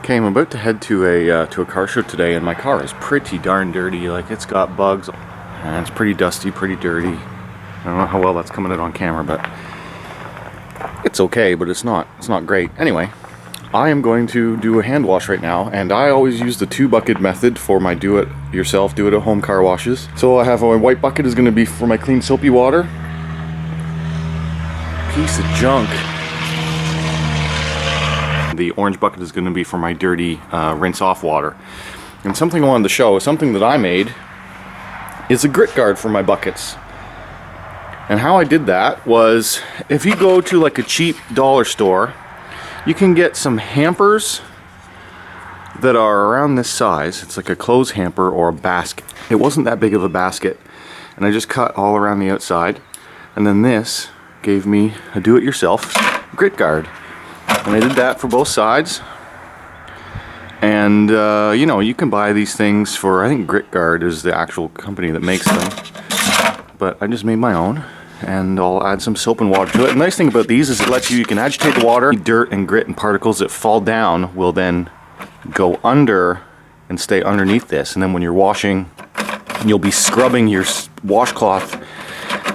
Okay, I'm about to head to a car show today, and my car is pretty darn dirty. Like, it's got bugs, and it's pretty dusty, pretty dirty. I don't know how well that's coming out on camera, but it's okay, but it's not great. Anyway, I am going to do a hand wash right now, and I always use the 2-bucket method for my do-it-yourself, do-it-at-home car washes. So I have a white bucket is going to be for my clean soapy water. Piece of junk. The orange bucket is going to be for my dirty rinse-off water. And something I wanted to show, something that I made, is a grit guard for my buckets. And how I did that was, if you go to like a cheap dollar store, you can get some hampers that are around this size. It's like a clothes hamper or a basket. It wasn't that big of a basket, and I just cut all around the outside. And then this gave me a do-it-yourself grit guard. And I did that for both sides. And you know, you can buy these things for, I think Grit Guard is the actual company that makes them. But I just made my own, and I'll add some soap and water to it. The nice thing about these is it lets you can agitate the water. Dirt and grit and particles that fall down will then go under and stay underneath this. And then when you're washing, you'll be scrubbing your washcloth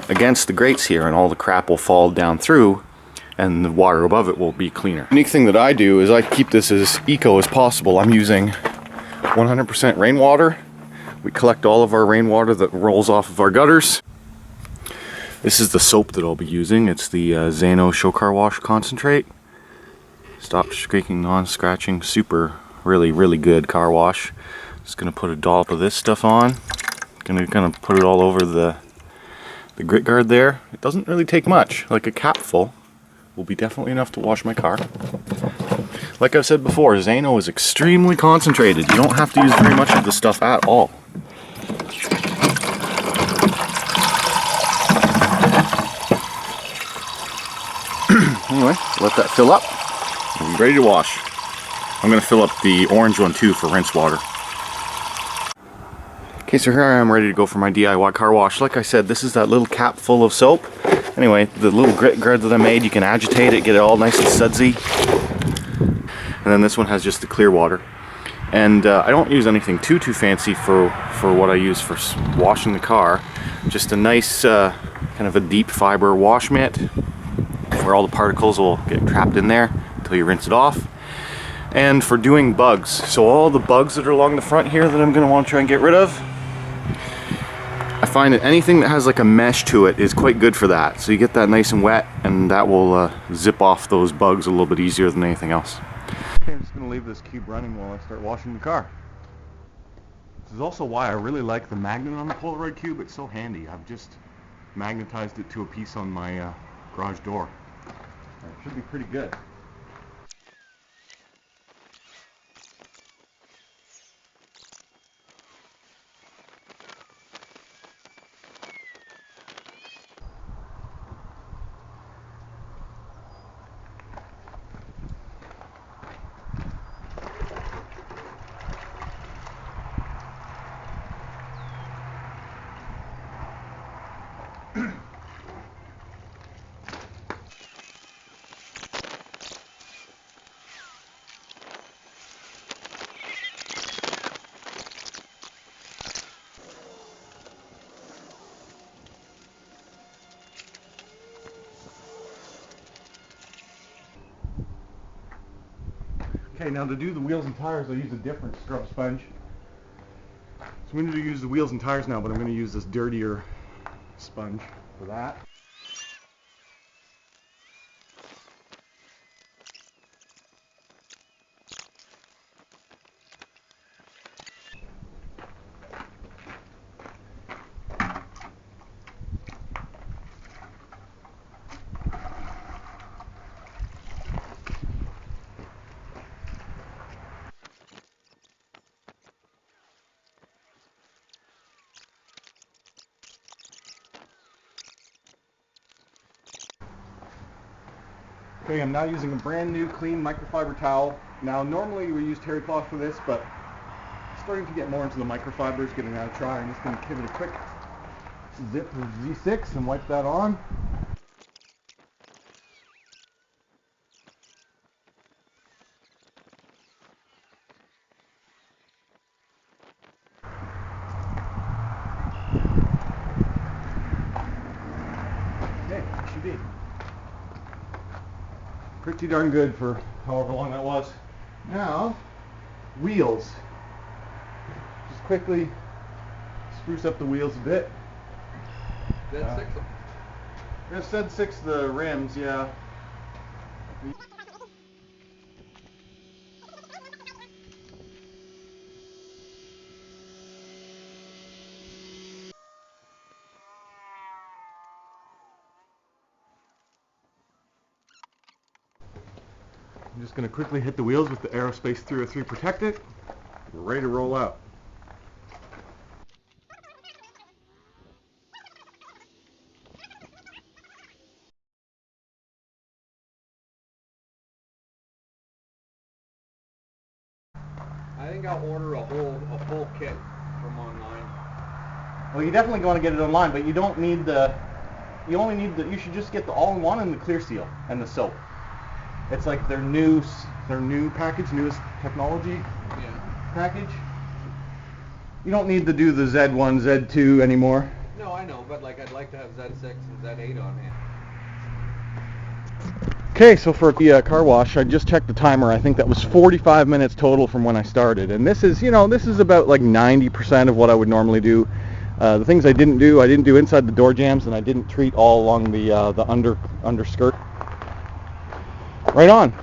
against the grates here, and all the crap will fall down through, and the water above it will be cleaner. The unique thing that I do is I keep this as eco as possible. I'm using 100% rainwater. We collect all of our rainwater that rolls off of our gutters. This is the soap that I'll be using. It's the Zaino Show Car Wash Concentrate. Stop squeaking, non-scratching, super, really good car wash. Just gonna put a dollop of this stuff on. Gonna kind of put it all over the grit guard there. It doesn't really take much, like a capful will be definitely enough to wash my car. Like I've said before, Zaino is extremely concentrated. You don't have to use very much of the stuff at all. Anyway, let that fill up. We'll be ready to wash. I'm going to fill up the orange one too for rinse water. Okay, so here I am ready to go for my DIY car wash. Like I said, this is that little cap full of soap. Anyway, the little grit guard that I made, you can agitate it, get it all nice and sudsy. And then this one has just the clear water. And I don't use anything too fancy for what I use for washing the car. Just a nice kind of a deep fiber wash mitt where all the particles will get trapped in there until you rinse it off. And for doing bugs, so all the bugs that are along the front here that I'm going to want to try and get rid of, I find that anything that has like a mesh to it is quite good for that. So you get that nice and wet, and that will zip off those bugs a little bit easier than anything else. Okay, I'm just going to leave this cube running while I start washing the car. This is also why I really like the magnet on the Polaroid cube. It's so handy. I've just magnetized it to a piece on my garage door. It should be pretty good. Okay, now to do the wheels and tires, I use a different scrub sponge. So I'm going to use the wheels and tires now, but I'm going to use this dirtier sponge for that. Okay, I'm now using a brand new clean microfiber towel. Now normally we use terry cloth for this, but starting to get more into the microfibers, getting out of try. I'm just going to give it a quick zip of Z6 and wipe that on. pretty darn good for however long that was. Now, wheels. Just quickly spruce up the wheels a bit. Z6. This Z6 the rims, yeah. I'm just going to quickly hit the wheels with the Aerospace 303 Protectant. We're ready to roll out. I think I'll order a full kit from online. Well, you definitely want to get it online, but you don't need the. You only need the. You should just get the all-in-one and the clear seal and the soap. It's like their new package, newest technology package. You don't need to do the Z1, Z2 anymore. No, I know, but like I'd like to have Z6 and Z8 on hand. Okay, so for the car wash, I just checked the timer. I think that was 45 minutes total from when I started, and this is, this is about like 90% of what I would normally do. The things I didn't do inside the door jambs, and I didn't treat all along the underskirt. Right on.